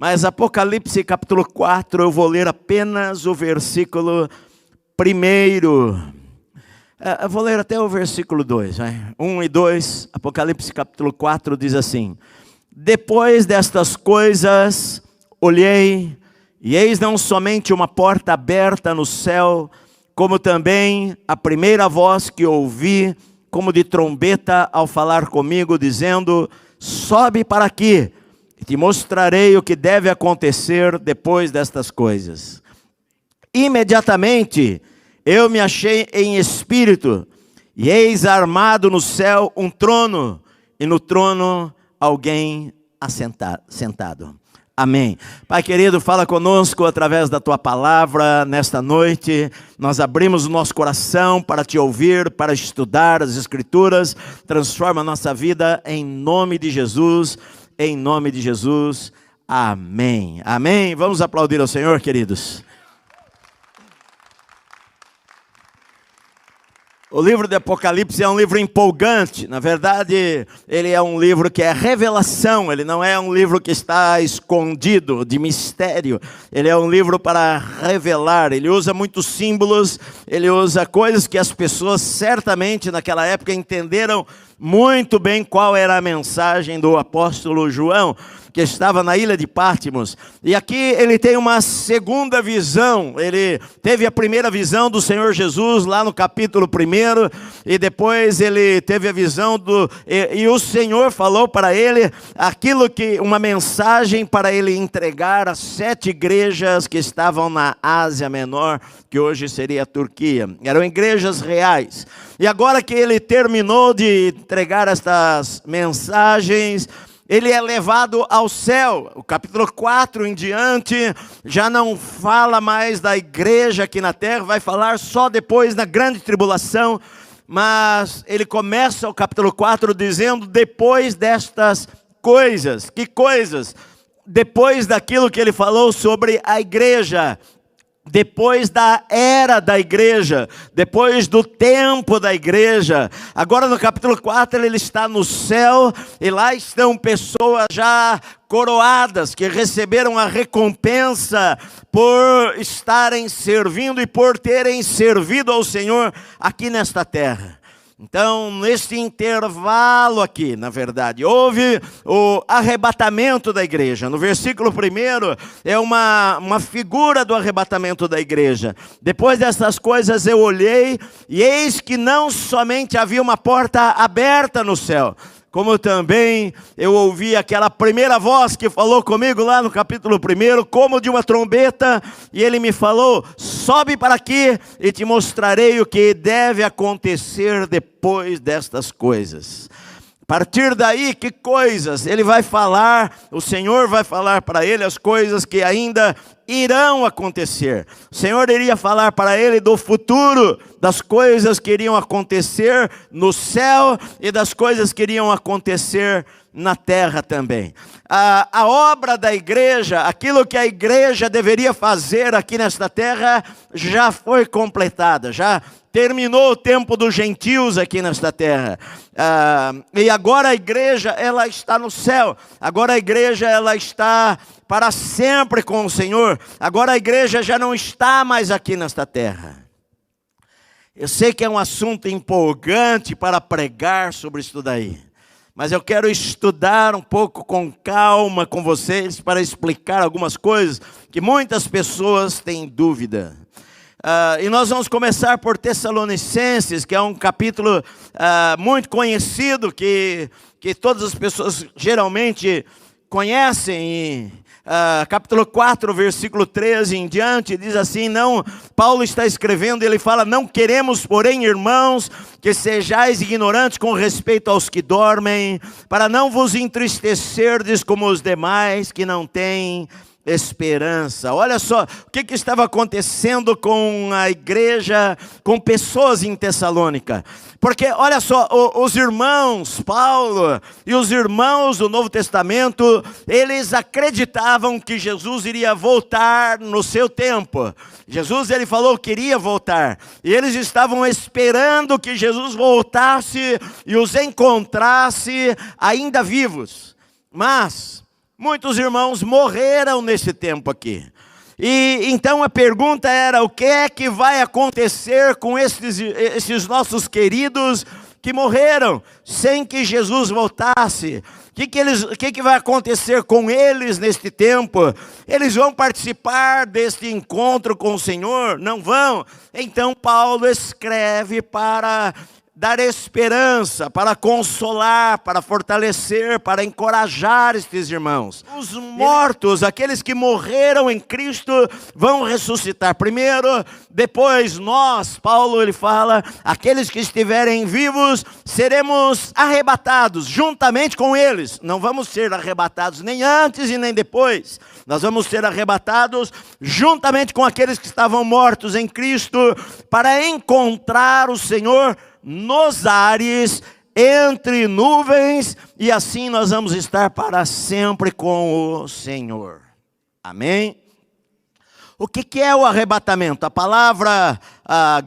Mas Apocalipse capítulo 4, eu vou ler apenas o versículo 1. Eu vou ler até o versículo 2, 1 e 2, Apocalipse capítulo 4 diz assim: Depois destas coisas, olhei, e eis não somente uma porta aberta no céu, como também a primeira voz que ouvi, como de trombeta ao falar comigo, dizendo: Sobe para aqui, e te mostrarei o que deve acontecer depois destas coisas. Imediatamente eu me achei em espírito, e eis armado no céu um trono, e no trono alguém sentado. Amém. Pai querido, fala conosco através da Tua palavra nesta noite. Nós abrimos o nosso coração para Te ouvir, para estudar as Escrituras. Transforma a nossa vida em nome de Jesus. Em nome de Jesus. Amém. Amém. Vamos aplaudir ao Senhor, queridos. O livro de Apocalipse é um livro empolgante. Na verdade, ele é um livro que é revelação. Ele não é um livro que está escondido, de mistério. Ele é um livro para revelar. Ele usa muitos símbolos. Ele usa coisas que as pessoas certamente naquela época entenderam muito bem qual era a mensagem do apóstolo João, que estava na ilha de Pátmos. E aqui ele tem uma segunda visão. Ele teve a primeira visão do Senhor Jesus lá no capítulo 1, e depois ele teve a visão e o Senhor falou para ele uma mensagem para ele entregar às 7 igrejas que estavam na Ásia Menor, que hoje seria a Turquia. Eram igrejas reais. E agora que ele terminou de entregar estas mensagens, ele é levado ao céu. O capítulo 4 em diante já não fala mais da igreja aqui na terra, vai falar só depois na grande tribulação. Mas ele começa o capítulo 4 dizendo: depois destas coisas. Que coisas? Depois daquilo que ele falou sobre a igreja. Depois da era da igreja, depois do tempo da igreja. Agora no capítulo 4 ele está no céu, e lá estão pessoas já coroadas, que receberam a recompensa por estarem servindo e por terem servido ao Senhor aqui nesta terra. Então, neste intervalo aqui, na verdade, houve o arrebatamento da igreja. No versículo 1 é uma figura do arrebatamento da igreja. Depois dessas coisas eu olhei, e eis que não somente havia uma porta aberta no céu, como também eu ouvi aquela primeira voz que falou comigo lá no capítulo 1, como de uma trombeta, e ele me falou: sobe para aqui e te mostrarei o que deve acontecer depois destas coisas. A partir daí, que coisas? Ele vai falar, o Senhor vai falar para ele as coisas que ainda irão acontecer. O Senhor iria falar para ele do futuro, das coisas que iriam acontecer no céu e das coisas que iriam acontecer na terra também. A obra da igreja, aquilo que a igreja deveria fazer aqui nesta terra, já foi completada, já terminou o tempo dos gentios aqui nesta terra. E agora a igreja, ela está no céu. Agora a igreja, ela está para sempre com o Senhor. Agora a igreja já não está mais aqui nesta terra. Eu sei que é um assunto empolgante para pregar sobre isso daí, mas eu quero estudar um pouco com calma com vocês para explicar algumas coisas que muitas pessoas têm dúvida. E nós vamos começar por Tessalonicenses, que é um capítulo muito conhecido, que todas as pessoas geralmente conhecem. Capítulo 4, versículo 13 em diante, diz assim: não, Paulo está escrevendo, ele fala: não queremos, porém, irmãos, que sejais ignorantes com respeito aos que dormem, para não vos entristecerdes como os demais que não têm esperança. Olha só o que estava acontecendo com a igreja, com pessoas em Tessalônica. Porque olha só, os irmãos Paulo e os irmãos do Novo Testamento, eles acreditavam que Jesus iria voltar no seu tempo. Jesus, ele falou que iria voltar, e eles estavam esperando que Jesus voltasse e os encontrasse ainda vivos. Mas Muitos irmãos morreram nesse tempo aqui. E então a pergunta era: o que é que vai acontecer com esses nossos queridos que morreram sem que Jesus voltasse? O que vai acontecer com eles neste tempo? Eles vão participar deste encontro com o Senhor? Não vão? Então Paulo escreve para dar esperança, para consolar, para fortalecer, para encorajar estes irmãos. Os mortos, aqueles que morreram em Cristo, vão ressuscitar primeiro, depois nós, Paulo ele fala, aqueles que estiverem vivos, seremos arrebatados juntamente com eles. Não vamos ser arrebatados nem antes e nem depois. Nós vamos ser arrebatados juntamente com aqueles que estavam mortos em Cristo, para encontrar o Senhor nos ares, entre nuvens, e assim nós vamos estar para sempre com o Senhor. Amém? O que é o arrebatamento? A palavra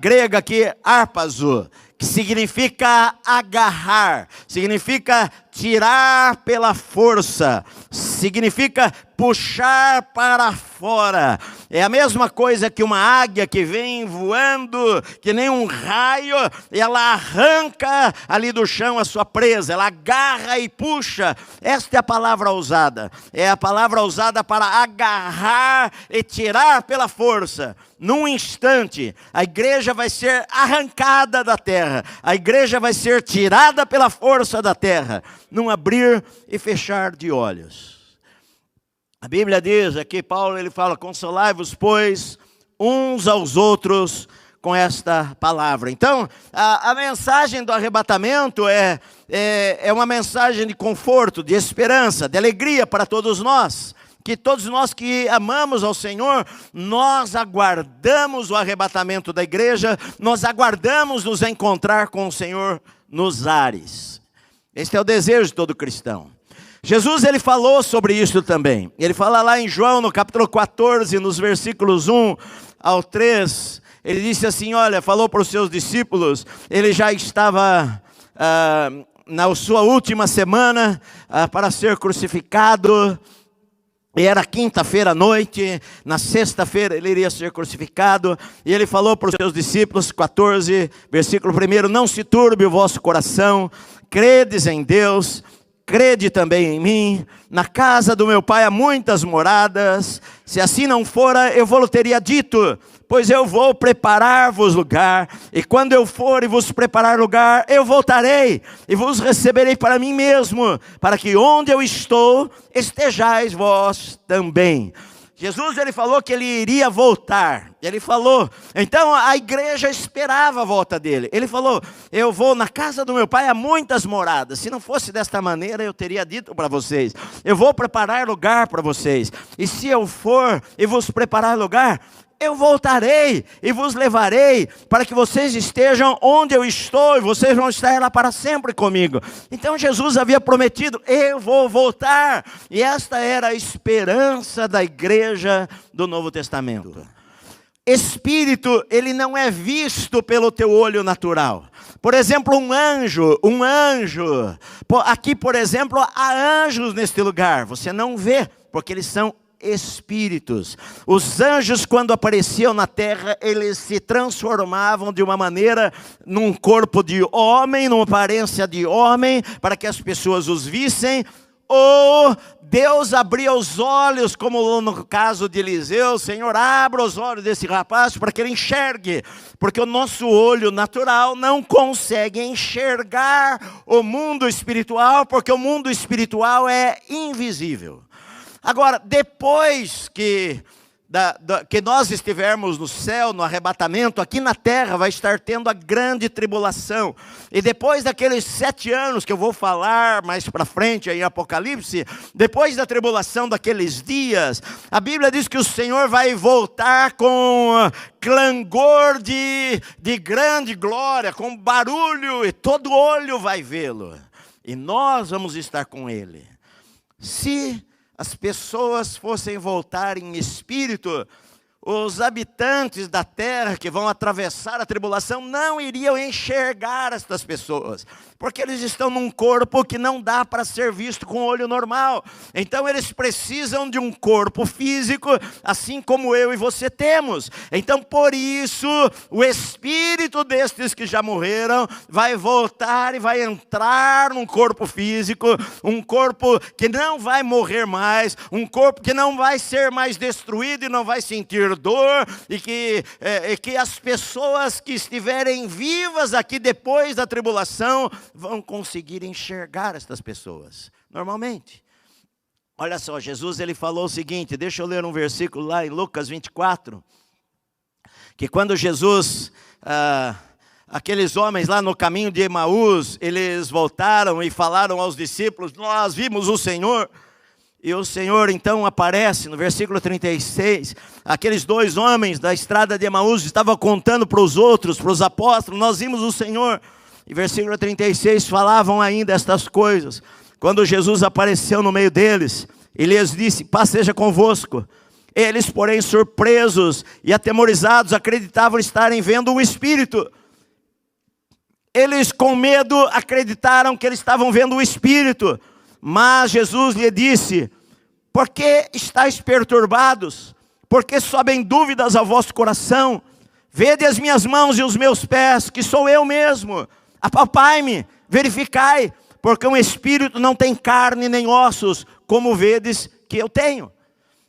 grega aqui, harpazo, que significa agarrar, significa tirar pela força, significa puxar para fora. É a mesma coisa que uma águia que vem voando, que nem um raio, e ela arranca ali do chão a sua presa, ela agarra e puxa. Esta é a palavra usada, é a palavra usada para agarrar e tirar pela força. Num instante, a igreja vai ser arrancada da terra, a igreja vai ser tirada pela força da terra, num abrir e fechar de olhos. A Bíblia diz aqui, Paulo ele fala: consolai-vos, pois, uns aos outros com esta palavra. Então, a mensagem do arrebatamento é uma mensagem de conforto, de esperança, de alegria para todos nós. Que todos nós que amamos ao Senhor, nós aguardamos o arrebatamento da igreja, nós aguardamos nos encontrar com o Senhor nos ares. Este é o desejo de todo cristão. Jesus ele falou sobre isso também. Ele fala lá em João, no capítulo 14, nos versículos 1 ao 3. Ele disse assim, olha, falou para os seus discípulos, ele já estava na sua última semana para ser crucificado. E era quinta-feira à noite, na sexta-feira ele iria ser crucificado, e ele falou para os seus discípulos, 14, versículo 1, não se turbe o vosso coração, credes em Deus, crede também em mim, na casa do meu pai há muitas moradas, se assim não fora, eu vou-lhe teria dito, pois eu vou preparar-vos lugar, e quando eu for e vos preparar lugar, eu voltarei, e vos receberei para mim mesmo, para que onde eu estou, estejais vós também. Jesus ele falou que ele iria voltar, ele falou, então a igreja esperava a volta dele, ele falou, eu vou na casa do meu pai há muitas moradas, se não fosse desta maneira eu teria dito para vocês, eu vou preparar lugar para vocês, e se eu for e vos preparar lugar, eu voltarei e vos levarei para que vocês estejam onde eu estou e vocês vão estar lá para sempre comigo. Então Jesus havia prometido, eu vou voltar. E esta era a esperança da igreja do Novo Testamento. Espírito, ele não é visto pelo teu olho natural. Por exemplo, um anjo. Aqui, por exemplo, há anjos neste lugar. Você não vê, porque eles são espíritos. Os anjos, quando apareciam na terra, eles se transformavam de uma maneira num corpo de homem, numa aparência de homem, para que as pessoas os vissem, ou Deus abria os olhos, como no caso de Eliseu, Senhor, abra os olhos desse rapaz para que ele enxergue, porque o nosso olho natural não consegue enxergar o mundo espiritual, porque o mundo espiritual é invisível. Agora, depois que nós estivermos no céu, no arrebatamento, aqui na terra vai estar tendo a grande tribulação. E depois daqueles 7 anos que eu vou falar mais para frente aí em Apocalipse, depois da tribulação daqueles dias, a Bíblia diz que o Senhor vai voltar com clangor de grande glória, com barulho, e todo olho vai vê-lo. E nós vamos estar com Ele. Se as pessoas fossem voltar em espírito, os habitantes da terra que vão atravessar a tribulação não iriam enxergar estas pessoas, porque eles estão num corpo que não dá para ser visto com o olho normal. Então eles precisam de um corpo físico, assim como eu e você temos. Então por isso o espírito destes que já morreram vai voltar e vai entrar num corpo físico, um corpo que não vai morrer mais, um corpo que não vai ser mais destruído e não vai sentir dor, e que as pessoas que estiverem vivas aqui depois da tribulação vão conseguir enxergar estas pessoas, normalmente. Olha só, Jesus ele falou o seguinte, deixa eu ler um versículo lá em Lucas 24, que quando Jesus, aqueles homens lá no caminho de Emaús, eles voltaram e falaram aos discípulos, nós vimos o Senhor. E o Senhor então aparece no versículo 36, aqueles dois homens da estrada de Emaús estavam contando para os outros, para os apóstolos, nós vimos o Senhor. E versículo 36 falavam ainda estas coisas. Quando Jesus apareceu no meio deles, ele lhes disse, paz seja convosco. Eles, porém, surpresos e atemorizados, acreditavam estarem vendo um espírito. Eles com medo acreditaram que eles estavam vendo um espírito. Mas Jesus lhe disse, por que estáis perturbados? Por que sobem dúvidas ao vosso coração? Vede as minhas mãos e os meus pés, que sou eu mesmo. Apalpai-me, verificai, porque um espírito não tem carne nem ossos, como vedes que eu tenho.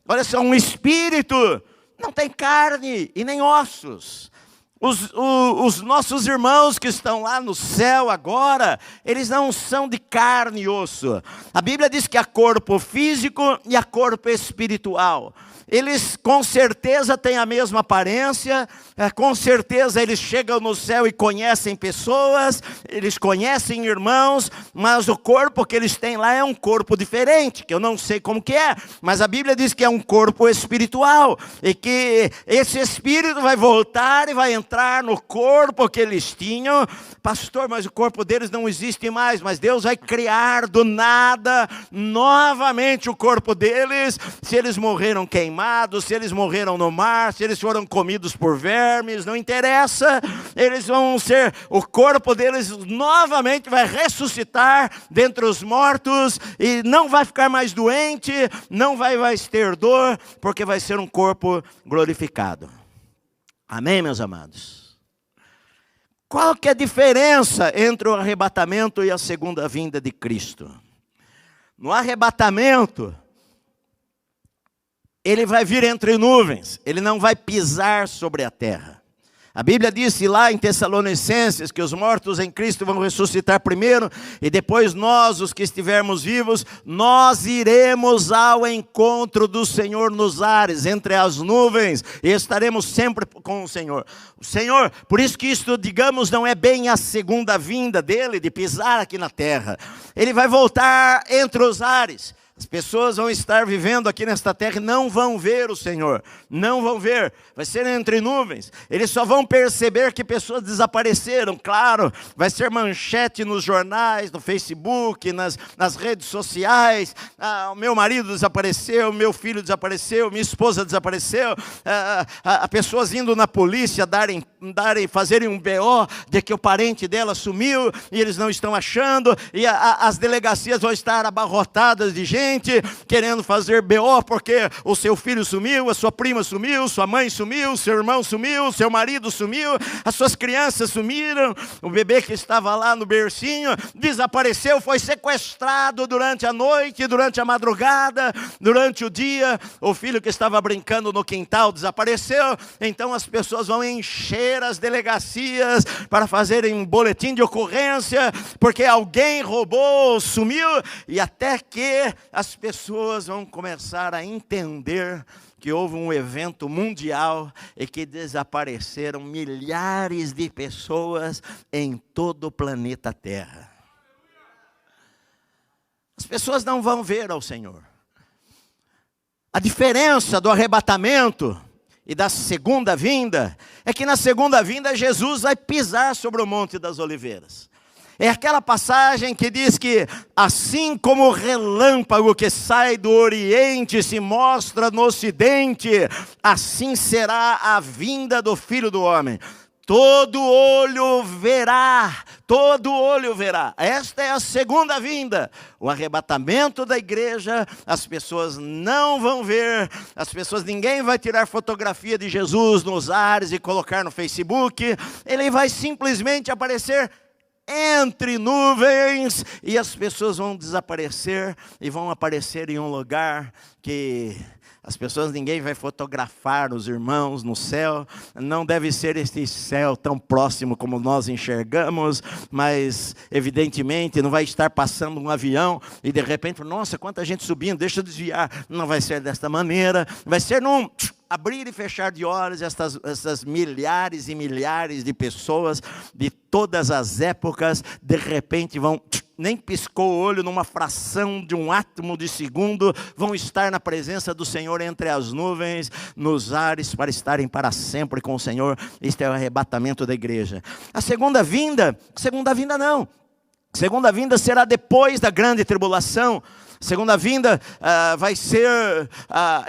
Olha só, um espírito não tem carne e nem ossos. Os nossos irmãos que estão lá no céu agora, eles não são de carne e osso. A Bíblia diz que há corpo físico e há corpo espiritual. Eles com certeza têm a mesma aparência, com certeza eles chegam no céu e conhecem pessoas, eles conhecem irmãos, mas o corpo que eles têm lá é um corpo diferente, que eu não sei como que é, mas a Bíblia diz que é um corpo espiritual, e que esse espírito vai voltar e vai entrar no corpo que eles tinham. Pastor, mas o corpo deles não existe mais, mas Deus vai criar do nada novamente o corpo deles, se eles morreram queimados, se eles morreram no mar, se eles foram comidos por vermes, não interessa, eles vão ser, o corpo deles novamente vai ressuscitar dentre os mortos, e não vai ficar mais doente, não vai mais ter dor, porque vai ser um corpo glorificado. Amém, meus amados? Qual que é a diferença entre o arrebatamento e a segunda vinda de Cristo? No arrebatamento, ele vai vir entre nuvens, ele não vai pisar sobre a terra. A Bíblia disse lá em Tessalonicenses que os mortos em Cristo vão ressuscitar primeiro, e depois nós, os que estivermos vivos, nós iremos ao encontro do Senhor nos ares, entre as nuvens, e estaremos sempre com o Senhor. O Senhor, por isso que isto, digamos, não é bem a segunda vinda dele, de pisar aqui na terra. Ele vai voltar entre os ares. As pessoas vão estar vivendo aqui nesta terra e não vão ver o Senhor, não vão ver, vai ser entre nuvens. Eles só vão perceber que pessoas desapareceram, claro, vai ser manchete nos jornais, no Facebook, nas redes sociais. O meu marido desapareceu, meu filho desapareceu, minha esposa desapareceu. Pessoas indo na polícia fazerem um BO de que o parente dela sumiu e eles não estão achando, e as delegacias vão estar abarrotadas de gente querendo fazer BO porque o seu filho sumiu, a sua prima sumiu, sua mãe sumiu, seu irmão sumiu, seu marido sumiu, as suas crianças sumiram, o bebê que estava lá no bercinho desapareceu, foi sequestrado durante a noite, durante a madrugada, durante o dia, o filho que estava brincando no quintal desapareceu. Então as pessoas vão encher as delegacias para fazerem um boletim de ocorrência, porque alguém roubou, sumiu, e até que as pessoas vão começar a entender que houve um evento mundial e que desapareceram milhares de pessoas em todo o planeta Terra. As pessoas não vão ver ao Senhor. A diferença do arrebatamento e da segunda vinda é que na segunda vinda Jesus vai pisar sobre o Monte das Oliveiras. É aquela passagem que diz que assim como o relâmpago que sai do Oriente se mostra no Ocidente, assim será a vinda do Filho do Homem. Todo olho verá, todo olho verá. Esta é a segunda vinda. O arrebatamento da igreja, as pessoas não vão ver, ninguém vai tirar fotografia de Jesus nos ares e colocar no Facebook. Ele vai simplesmente aparecer entre nuvens e as pessoas vão desaparecer e vão aparecer em um lugar que ninguém vai fotografar os irmãos no céu. Não deve ser este céu tão próximo como nós enxergamos, mas evidentemente não vai estar passando um avião e de repente, nossa, quanta gente subindo, deixa eu desviar. Não vai ser desta maneira, vai ser num abrir e fechar de olhos. Essas milhares e milhares de pessoas de todas as épocas, de repente vão, nem piscou o olho, numa fração de um átomo de segundo, vão estar na presença do Senhor entre as nuvens, nos ares, para estarem para sempre com o Senhor. Este é o arrebatamento da igreja. A segunda vinda não. A segunda vinda será depois da grande tribulação. Segunda vinda vai ser,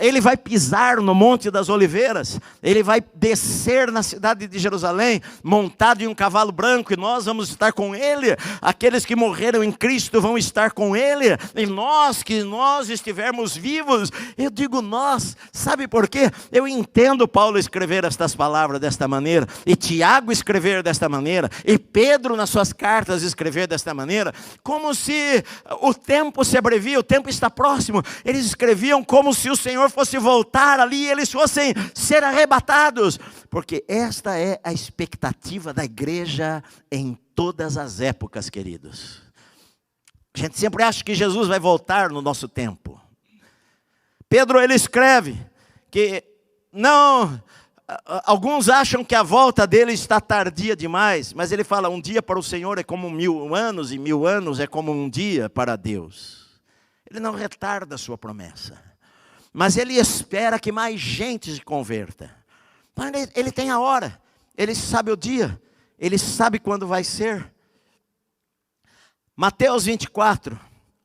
ele vai pisar no Monte das Oliveiras, ele vai descer na cidade de Jerusalém, montado em um cavalo branco, e nós vamos estar com ele. Aqueles que morreram em Cristo vão estar com ele, e nós estivermos vivos. Eu digo nós, sabe por quê? Eu entendo Paulo escrever estas palavras desta maneira, e Tiago escrever desta maneira, e Pedro nas suas cartas escrever desta maneira, como se o tempo se abrevia, o tempo está próximo. Eles escreviam como se o Senhor fosse voltar ali e eles fossem ser arrebatados, porque esta é a expectativa da igreja em todas as épocas, queridos. A gente sempre acha que Jesus vai voltar no nosso tempo. Pedro, ele escreve que não, alguns acham que a volta dele está tardia demais, mas ele fala, um dia para o Senhor é como 1000 anos, e 1000 anos é como um dia para Deus. Ele não retarda a sua promessa, mas ele espera que mais gente se converta. Ele tem a hora, ele sabe o dia, ele sabe quando vai ser. Mateus 24,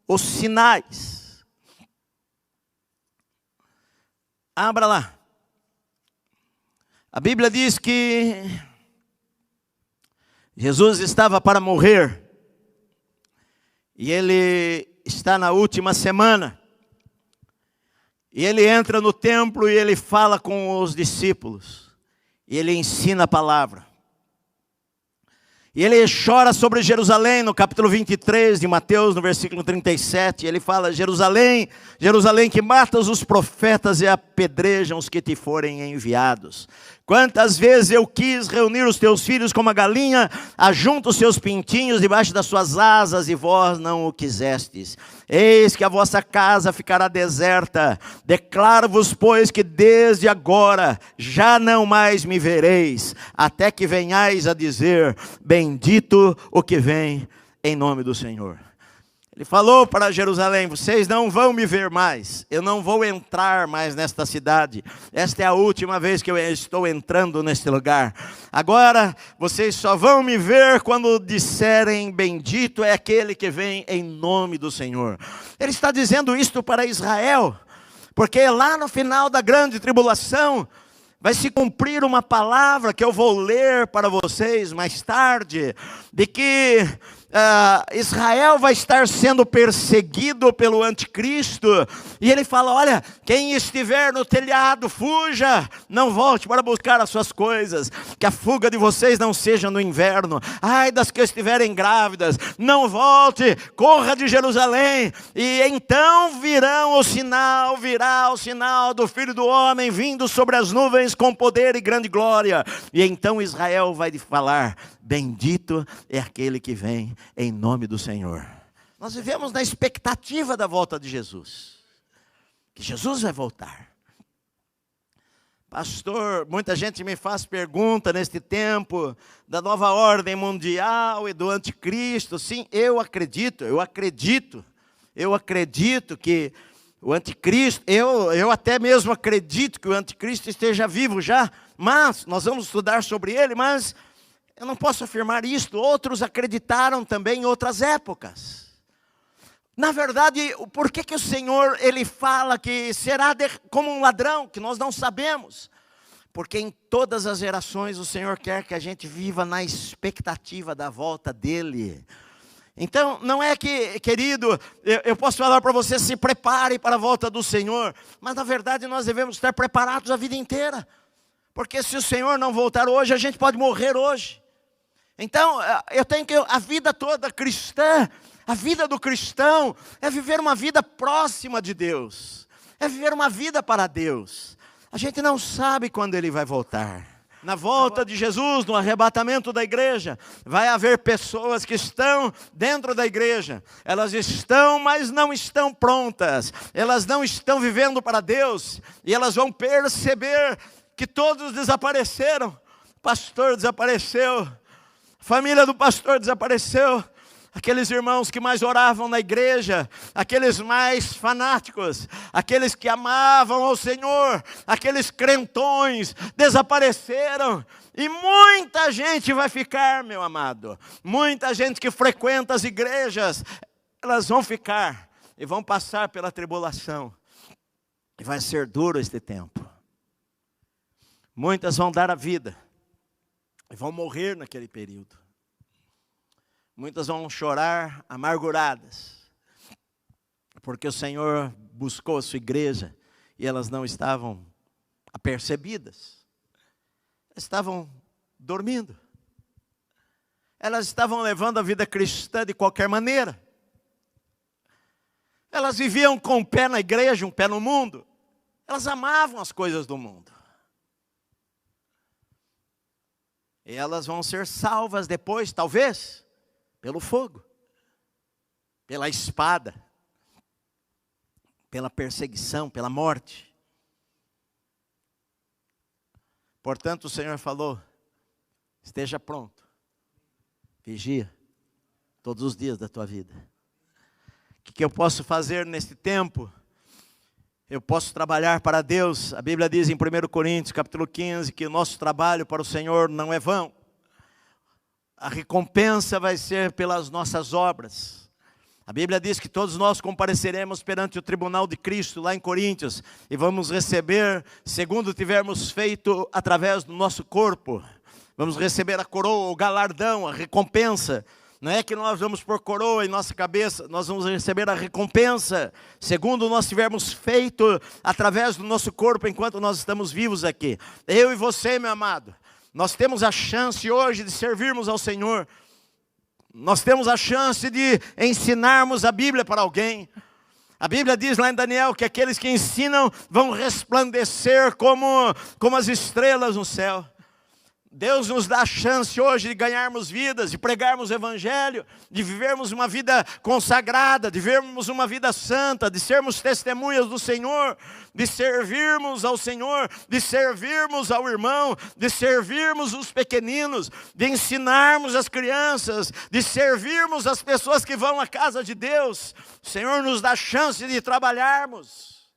os sinais. Abra lá. A Bíblia diz que Jesus estava para morrer, e ele está na última semana, e ele entra no templo e ele fala com os discípulos, e ele ensina a palavra, e ele chora sobre Jerusalém, no capítulo 23 de Mateus, no versículo 37, ele fala, Jerusalém, Jerusalém, que matas os profetas e apedrejam os que te forem enviados. Quantas vezes eu quis reunir os teus filhos como a galinha ajunta os seus pintinhos debaixo das suas asas, e vós não o quisestes. Eis que a vossa casa ficará deserta. Declaro-vos, pois, que desde agora já não mais me vereis, até que venhais a dizer, bendito o que vem em nome do Senhor. Ele falou para Jerusalém, vocês não vão me ver mais, eu não vou entrar mais nesta cidade, esta é a última vez que eu estou entrando neste lugar. Agora vocês só vão me ver quando disserem, bendito é aquele que vem em nome do Senhor. Ele está dizendo isto para Israel, porque lá no final da grande tribulação, vai se cumprir uma palavra que eu vou ler para vocês mais tarde, de que Israel vai estar sendo perseguido pelo anticristo, e ele fala, olha, quem estiver no telhado, fuja, não volte para buscar as suas coisas, que a fuga de vocês não seja no inverno, ai das que estiverem grávidas, não volte, corra de Jerusalém, e então virá o sinal do Filho do Homem, vindo sobre as nuvens com poder e grande glória, e então Israel vai falar, bendito é aquele que vem em nome do Senhor. Nós vivemos na expectativa da volta de Jesus, que Jesus vai voltar. Pastor, muita gente me faz pergunta neste tempo da nova ordem mundial e do anticristo. Sim, eu acredito que o anticristo, eu até mesmo acredito que o anticristo esteja vivo já, mas nós vamos estudar sobre ele, mas Eu não posso afirmar isto, outros acreditaram também em outras épocas. Na verdade, por que o Senhor, Ele fala que será como um ladrão, que nós não sabemos? Porque em todas as gerações o Senhor quer que a gente viva na expectativa da volta dEle. Então, não é que, querido, eu posso falar para você, se prepare para a volta do Senhor, mas na verdade nós devemos estar preparados a vida inteira, porque se o Senhor não voltar hoje, a gente pode morrer hoje. Então, eu tenho que, a vida toda cristã, a vida do cristão é viver uma vida próxima de Deus, é viver uma vida para Deus. A gente não sabe quando Ele vai voltar. Na volta de Jesus, no arrebatamento da igreja, vai haver pessoas que estão dentro da igreja. Elas estão, mas não estão prontas. Elas não estão vivendo para Deus. E elas vão perceber que todos desapareceram. O pastor desapareceu. A família do pastor desapareceu. Aqueles irmãos que mais oravam na igreja, aqueles mais fanáticos, aqueles que amavam ao Senhor, aqueles crentões, desapareceram. E muita gente vai ficar, meu amado. Muita gente que frequenta as igrejas, elas vão ficar e vão passar pela tribulação. E vai ser duro este tempo. Muitas vão dar a vida e vão morrer naquele período. Muitas vão chorar amarguradas, porque o Senhor buscou a sua igreja e elas não estavam apercebidas. Estavam dormindo. Elas estavam levando a vida cristã de qualquer maneira. Elas viviam com um pé na igreja, um pé no mundo. Elas amavam as coisas do mundo. E elas vão ser salvas depois, talvez, pelo fogo, pela espada, pela perseguição, pela morte. Portanto, o Senhor falou, esteja pronto, vigia, todos os dias da tua vida. O que eu posso fazer nesse tempo? Eu posso trabalhar para Deus. A Bíblia diz em 1 Coríntios, capítulo 15, que o nosso trabalho para o Senhor não é vão. A recompensa vai ser pelas nossas obras. A Bíblia diz que todos nós compareceremos perante o tribunal de Cristo, lá em Coríntios, e vamos receber, segundo tivermos feito através do nosso corpo. Vamos receber a coroa, o galardão, a recompensa. Não é que nós vamos pôr coroa em nossa cabeça, nós vamos receber a recompensa, segundo nós tivermos feito através do nosso corpo, enquanto nós estamos vivos aqui. Eu e você, meu amado. Nós temos a chance hoje de servirmos ao Senhor. Nós temos a chance de ensinarmos a Bíblia para alguém. A Bíblia diz lá em Daniel que aqueles que ensinam vão resplandecer como as estrelas no céu. Deus nos dá a chance hoje de ganharmos vidas, de pregarmos o Evangelho, de vivermos uma vida consagrada, de vivermos uma vida santa, de sermos testemunhas do Senhor, de servirmos ao Senhor, de servirmos ao irmão, de servirmos os pequeninos, de ensinarmos as crianças, de servirmos as pessoas que vão à casa de Deus. O Senhor nos dá a chance de trabalharmos.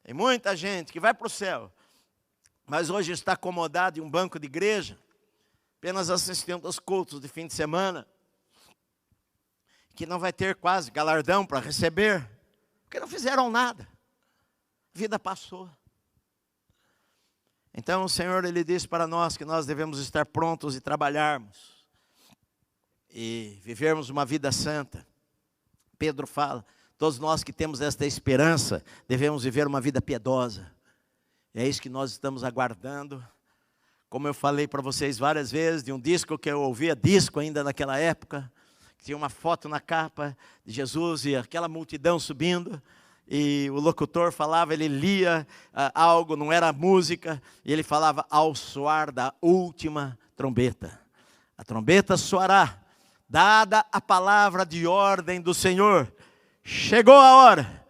Tem muita gente que vai para o céu, mas hoje está acomodado em um banco de igreja, apenas assistindo aos cultos de fim de semana, que não vai ter quase galardão para receber, porque não fizeram nada, a vida passou. Então o Senhor, Ele diz para nós que nós devemos estar prontos e trabalharmos, e vivermos uma vida santa. Pedro fala, todos nós que temos esta esperança, devemos viver uma vida piedosa. É isso que nós estamos aguardando. Como eu falei para vocês várias vezes, de um disco que eu ouvia, disco ainda naquela época, que tinha uma foto na capa de Jesus e aquela multidão subindo, e o locutor falava, ele lia algo, não era música, e ele falava ao soar da última trombeta. A trombeta soará, dada a palavra de ordem do Senhor. Chegou a hora.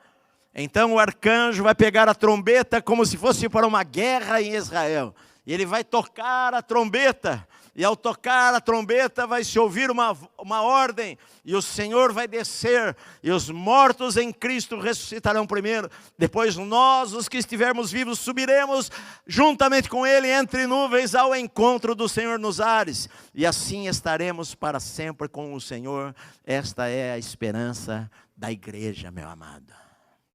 Então o arcanjo vai pegar a trombeta como se fosse para uma guerra em Israel. E ele vai tocar a trombeta. e ao tocar a trombeta vai se ouvir uma ordem, e o Senhor vai descer, e os mortos em Cristo ressuscitarão primeiro, depois nós, os que estivermos vivos, subiremos juntamente com Ele entre nuvens ao encontro do Senhor nos ares, e assim estaremos para sempre com o Senhor. Esta é a esperança da igreja, meu amado.